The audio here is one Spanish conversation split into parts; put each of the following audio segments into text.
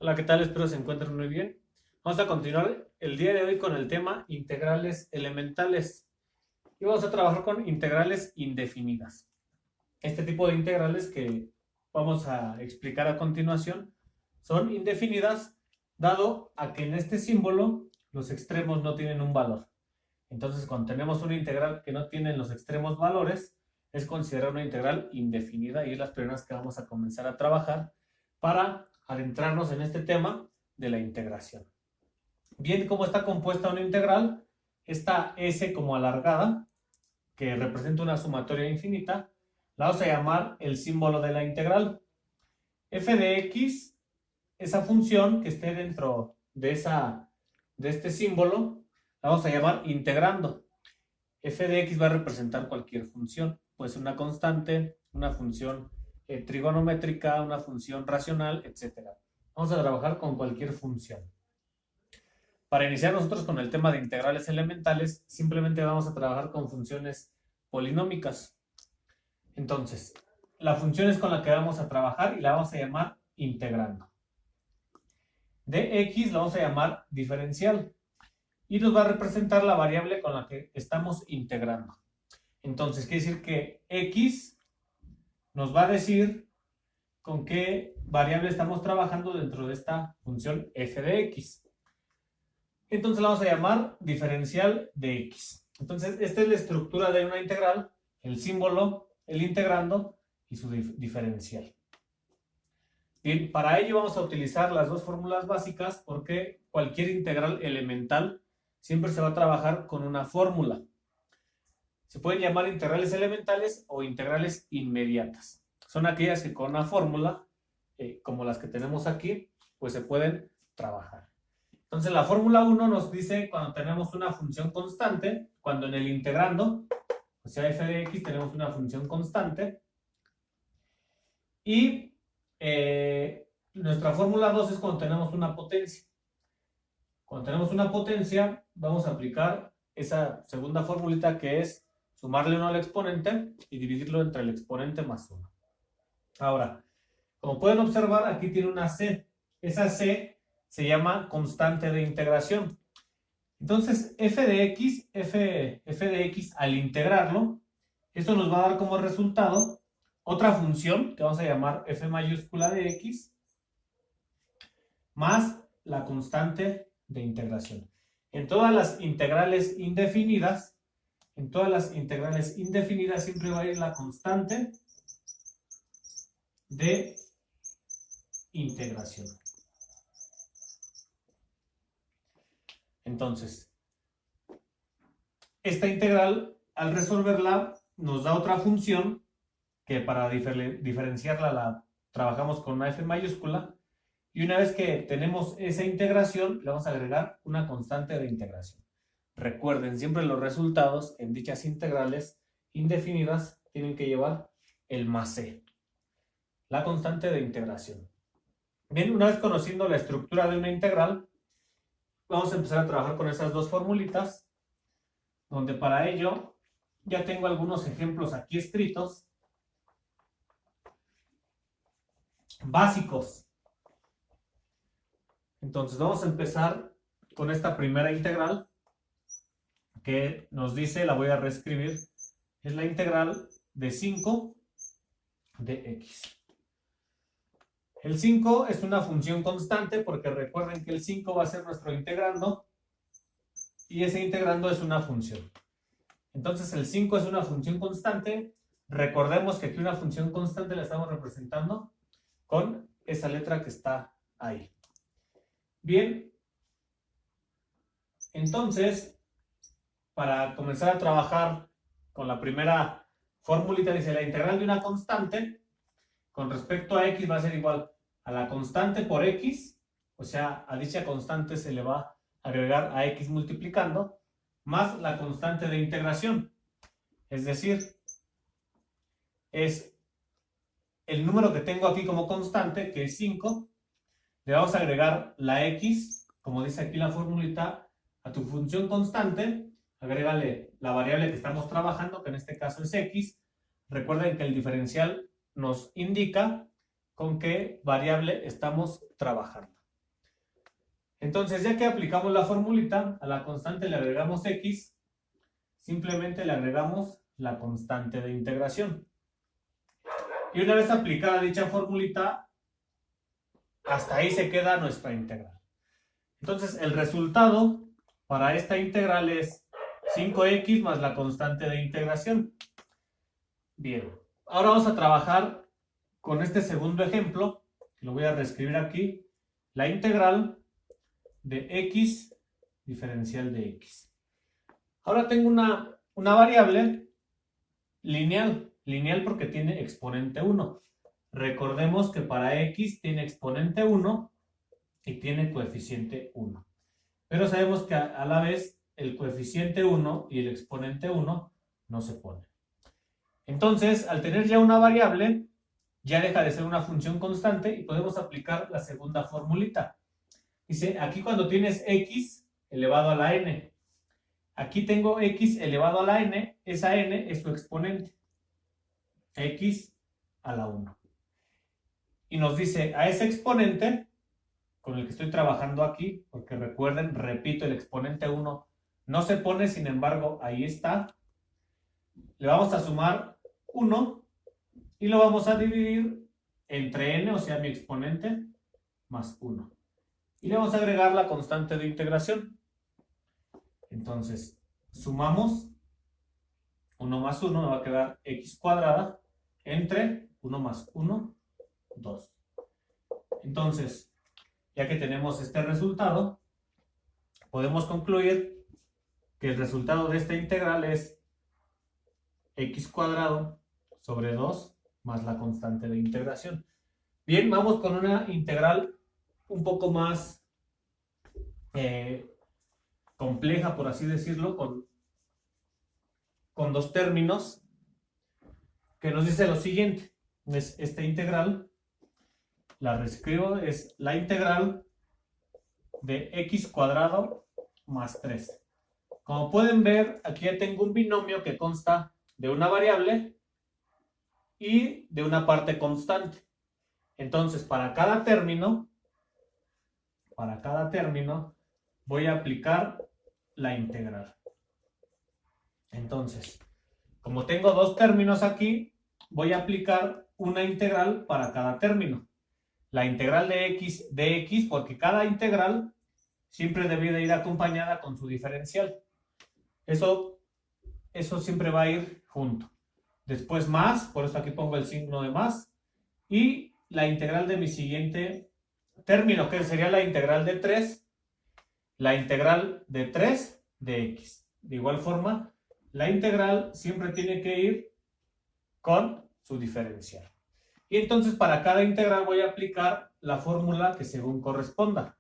Hola, ¿qué tal? Espero se encuentren muy bien. Vamos a continuar el día de hoy con el tema integrales elementales y vamos a trabajar con integrales indefinidas. Este tipo de integrales que vamos a explicar a continuación son indefinidas dado a que en este símbolo los extremos no tienen un valor. Entonces, cuando tenemos una integral que no tiene los extremos valores, es considerada una integral indefinida y es las primeras que vamos a comenzar a trabajar para adentrarnos en este tema de la integración. Bien, ¿cómo está compuesta una integral? Esta S como alargada, que representa una sumatoria infinita, la vamos a llamar el símbolo de la integral. F de x, esa función que esté dentro de este símbolo, la vamos a llamar integrando. F de x va a representar cualquier función, puede ser una constante, una función trigonométrica, una función racional, etc. Vamos a trabajar con cualquier función. Para iniciar nosotros con el tema de integrales elementales, simplemente vamos a trabajar con funciones polinómicas. Entonces, la función es con la que vamos a trabajar y la vamos a llamar integrando. De x la vamos a llamar diferencial y nos va a representar la variable con la que estamos integrando. Entonces, quiere decir que x nos va a decir con qué variable estamos trabajando dentro de esta función f de x. Entonces la vamos a llamar diferencial de x. Entonces, esta es la estructura de una integral, el símbolo, el integrando y su diferencial. Bien, para ello vamos a utilizar las dos fórmulas básicas porque cualquier integral elemental siempre se va a trabajar con una fórmula. Se pueden llamar integrales elementales o integrales inmediatas. Son aquellas que con una fórmula, como las que tenemos aquí, pues se pueden trabajar. Entonces la fórmula 1 nos dice cuando tenemos una función constante, cuando en el integrando, o sea f de x, tenemos una función constante. Y nuestra fórmula 2 es cuando tenemos una potencia. Cuando tenemos una potencia, vamos a aplicar esa segunda formulita que es sumarle 1 al exponente y dividirlo entre el exponente más 1. Ahora, como pueden observar, aquí tiene una c. Esa c se llama constante de integración. Entonces, f de x al integrarlo, esto nos va a dar como resultado otra función que vamos a llamar f mayúscula de x más la constante de integración. En todas las integrales indefinidas siempre va a ir la constante de integración. Entonces, esta integral, al resolverla, nos da otra función que para diferenciarla la trabajamos con una f mayúscula. Y una vez que tenemos esa integración, le vamos a agregar una constante de integración. Recuerden, siempre los resultados en dichas integrales indefinidas tienen que llevar el más c, la constante de integración. Bien, una vez conociendo la estructura de una integral, vamos a empezar a trabajar con esas dos formulitas, donde para ello ya tengo algunos ejemplos aquí escritos, básicos. Entonces vamos a empezar con esta primera integral que nos dice, la voy a reescribir, es la integral de 5 de x. El 5 es una función constante porque recuerden que el 5 va a ser nuestro integrando y ese integrando es una función. Entonces el 5 es una función constante. Recordemos que aquí una función constante la estamos representando con esa letra que está ahí. Bien, entonces, para comenzar a trabajar con la primera formulita, dice la integral de una constante con respecto a x va a ser igual a la constante por x, o sea, a dicha constante se le va a agregar a x multiplicando, más la constante de integración. Es decir, es el número que tengo aquí como constante, que es 5, le vamos a agregar la x, como dice aquí la formulita, a tu función constante, agrégale la variable que estamos trabajando, que en este caso es x. Recuerden que el diferencial nos indica con qué variable estamos trabajando. Entonces, ya que aplicamos la formulita, a la constante le agregamos x, simplemente le agregamos la constante de integración. Y una vez aplicada dicha formulita, hasta ahí se queda nuestra integral. Entonces, el resultado para esta integral es 5x más la constante de integración. Bien, ahora vamos a trabajar con este segundo ejemplo, lo voy a reescribir aquí, la integral de x diferencial de x. Ahora tengo una variable lineal porque tiene exponente 1. Recordemos que para x tiene exponente 1 y tiene coeficiente 1. Pero sabemos que a la vez el coeficiente 1 y el exponente 1 no se ponen. Entonces, al tener ya una variable, ya deja de ser una función constante y podemos aplicar la segunda formulita. Dice, aquí cuando tienes x elevado a la n, aquí tengo x elevado a la n, esa n es su exponente, x a la 1. Y nos dice, a ese exponente, con el que estoy trabajando aquí, porque recuerden, repito, el exponente 1 no se pone, sin embargo, ahí está, le vamos a sumar 1 y lo vamos a dividir entre n, o sea, mi exponente, más 1. Y le vamos a agregar la constante de integración. Entonces, sumamos 1 más 1, me va a quedar x cuadrada entre 1 más 1, 2. Entonces, ya que tenemos este resultado, podemos concluir que el resultado de esta integral es x cuadrado sobre 2 más la constante de integración. Bien, vamos con una integral un poco más compleja, por así decirlo, con dos términos, que nos dice lo siguiente. Es esta integral, la reescribo, es la integral de x cuadrado más 3. Como pueden ver, aquí ya tengo un binomio que consta de una variable y de una parte constante. Entonces, para cada término voy a aplicar la integral. Entonces, como tengo dos términos aquí, voy a aplicar una integral para cada término. La integral de x, porque cada integral siempre debe de ir acompañada con su diferencial. Eso siempre va a ir junto. Después más, por eso aquí pongo el signo de más. Y la integral de mi siguiente término, que sería la integral de 3. La integral de 3 de x. De igual forma, la integral siempre tiene que ir con su diferencial. Y entonces para cada integral voy a aplicar la fórmula que según corresponda.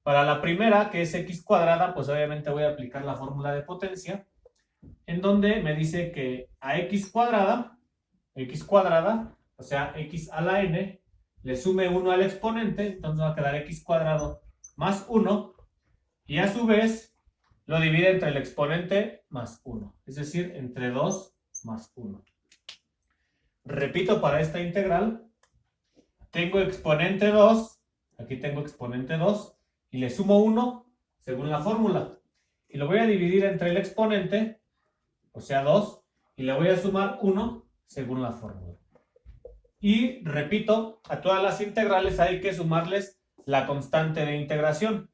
Para la primera, que es x cuadrada, pues obviamente voy a aplicar la fórmula de potencia, en donde me dice que a x cuadrada, o sea, x a la n, le sume 1 al exponente, entonces va a quedar x cuadrado más 1, y a su vez lo divide entre el exponente más 1, es decir, entre 2 más 1. Repito, para esta integral, tengo exponente 2, aquí tengo exponente 2, y le sumo 1 según la fórmula. Y lo voy a dividir entre el exponente, o sea 2, y le voy a sumar 1 según la fórmula. Y repito, a todas las integrales hay que sumarles la constante de integración.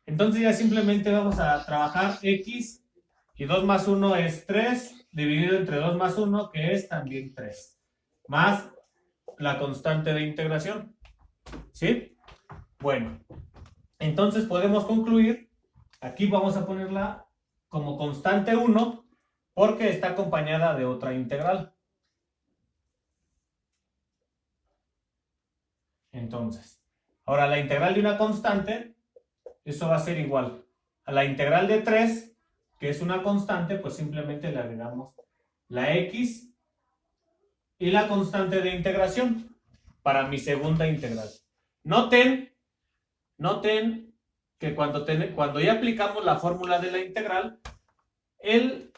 Entonces ya simplemente vamos a trabajar x, y 2 más 1 es 3, dividido entre 2 más 1, que es también 3. Más la constante de integración. ¿Sí? Bueno, entonces podemos concluir, aquí vamos a ponerla como constante 1, porque está acompañada de otra integral. Entonces, ahora la integral de una constante, eso va a ser igual a la integral de 3, que es una constante, pues simplemente le agregamos la x y la constante de integración para mi segunda integral. Noten que cuando ya aplicamos la fórmula de la integral, el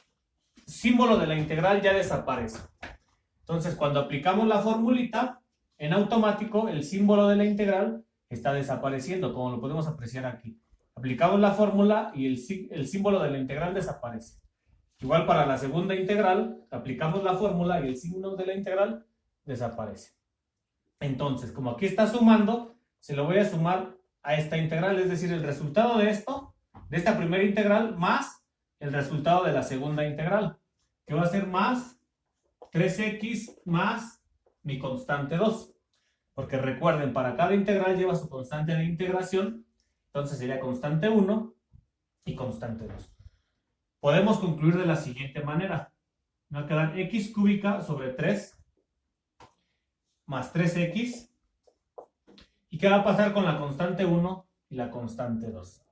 símbolo de la integral ya desaparece. Entonces, cuando aplicamos la formulita, en automático el símbolo de la integral está desapareciendo, como lo podemos apreciar aquí. Aplicamos la fórmula y el símbolo de la integral desaparece. Igual para la segunda integral, aplicamos la fórmula y el signo de la integral desaparece. Entonces, como aquí está sumando, se lo voy a sumar a esta integral, es decir, el resultado de esto, de esta primera integral, más el resultado de la segunda integral, que va a ser más 3x más mi constante 2. Porque recuerden, para cada integral lleva su constante de integración, entonces sería constante 1 y constante 2. Podemos concluir de la siguiente manera. Me va a quedar x cúbica sobre 3 más 3x. ¿Y qué va a pasar con la constante 1 y la constante 2?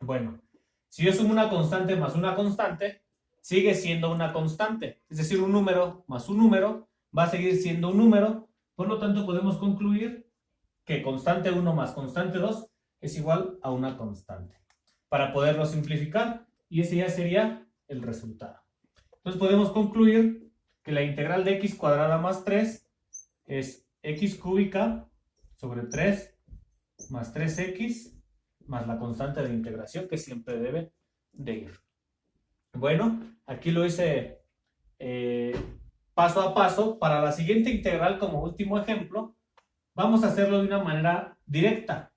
Bueno, si yo sumo una constante más una constante, sigue siendo una constante. Es decir, un número más un número va a seguir siendo un número. Por lo tanto, podemos concluir que constante 1 más constante 2 es igual a una constante. Para poderlo simplificar, y ese ya sería el resultado. Entonces podemos concluir que la integral de x cuadrada más 3 es x cúbica sobre 3 más 3x más la constante de integración que siempre debe de ir. Bueno, aquí lo hice paso a paso. Para la siguiente integral, como último ejemplo, vamos a hacerlo de una manera directa.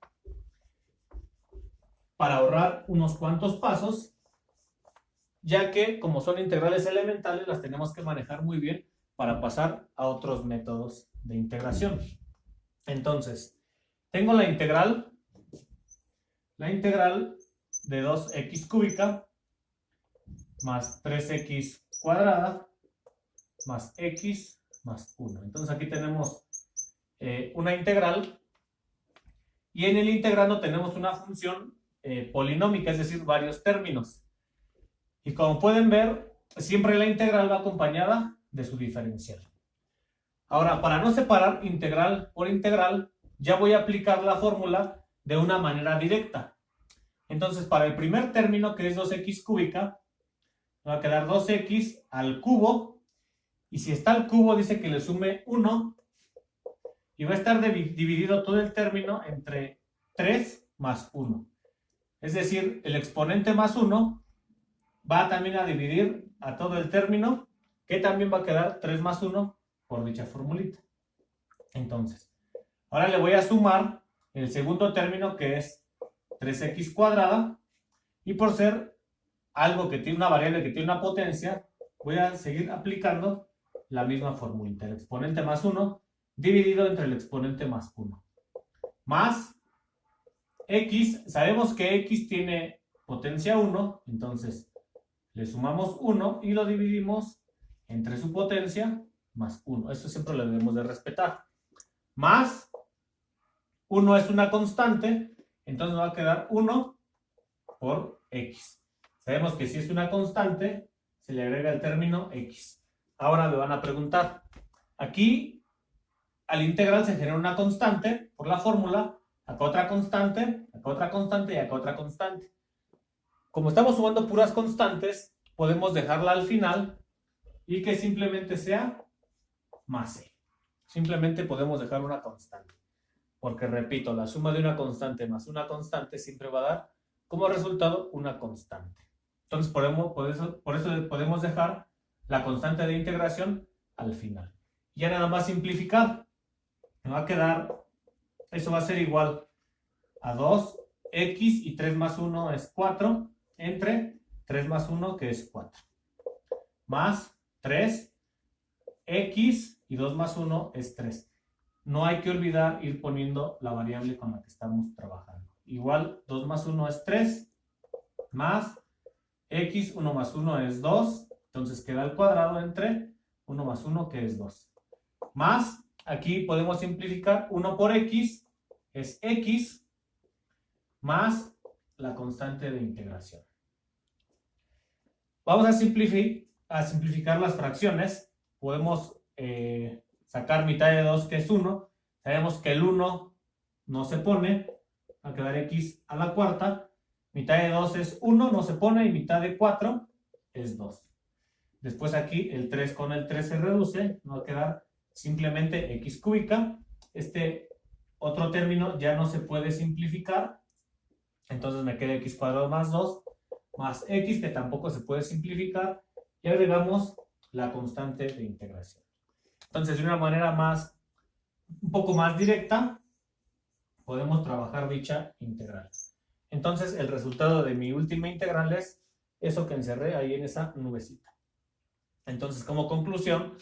Para ahorrar unos cuantos pasos, ya que como son integrales elementales, las tenemos que manejar muy bien para pasar a otros métodos de integración. Entonces, tengo la integral de 2x cúbica más 3x cuadrada más x más 1. Entonces aquí tenemos una integral y en el integrando tenemos una función polinómica, es decir, varios términos. Y como pueden ver, siempre la integral va acompañada de su diferencial. Ahora, para no separar integral por integral, ya voy a aplicar la fórmula de una manera directa. Entonces, para el primer término, que es 2x cúbica, va a quedar 2x al cubo. Y si está al cubo, dice que le sume 1. Y va a estar dividido todo el término entre 3 más 1. Es decir, el exponente más 1 va también a dividir a todo el término, que también va a quedar 3 más 1 por dicha formulita. Entonces, ahora le voy a sumar el segundo término, que es 3x cuadrada, y por ser algo que tiene una variable que tiene una potencia, voy a seguir aplicando la misma formulita, el exponente más 1 dividido entre el exponente más 1, más x. Sabemos que x tiene potencia 1, entonces le sumamos 1 y lo dividimos entre su potencia más 1. Eso siempre lo debemos de respetar. Más 1 es una constante, entonces va a quedar 1 por x. Sabemos que si es una constante, se le agrega el término x. Ahora me van a preguntar, aquí al integral se genera una constante por la fórmula, acá otra constante, acá otra constante y acá otra constante. Como estamos sumando puras constantes, podemos dejarla al final y que simplemente sea más c. Simplemente podemos dejar una constante. Porque, repito, la suma de una constante más una constante siempre va a dar como resultado una constante. Entonces, por eso podemos dejar la constante de integración al final. Ya nada más simplificar. Me va a quedar, eso va a ser igual a 2x y 3 más 1 es 4, entre 3 más 1 que es 4, más 3x y 2 más 1 es 3. No hay que olvidar ir poniendo la variable con la que estamos trabajando. Igual 2 más 1 es 3, más x, 1 más 1 es 2, entonces queda al cuadrado entre 1 más 1 que es 2. Más, aquí podemos simplificar 1 por x, es x, más la constante de integración. Vamos a simplificar las fracciones. Podemos sacar mitad de 2, que es 1. Sabemos que el 1 no se pone, va a quedar x a la cuarta. Mitad de 2 es 1, no se pone, y mitad de 4 es 2. Después aquí el 3 con el 3 se reduce, va a quedar simplemente x cúbica. Este otro término ya no se puede simplificar, Entonces me queda x cuadrado más 2 más x, que tampoco se puede simplificar, y agregamos la constante de integración. Entonces, de una manera un poco más directa, podemos trabajar dicha integral. Entonces, el resultado de mi última integral es eso que encerré ahí en esa nubecita. Entonces, como conclusión,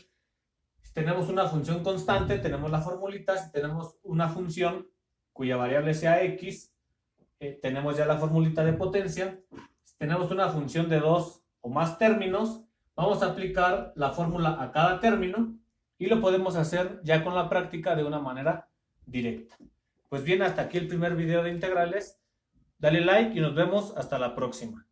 si tenemos una función constante, tenemos la formulita. Si tenemos una función cuya variable sea x, tenemos ya la formulita de potencia. Si tenemos una función de 2 o más términos, vamos a aplicar la fórmula a cada término y lo podemos hacer ya con la práctica de una manera directa. Pues bien, hasta aquí el primer video de integrales. Dale like y nos vemos hasta la próxima.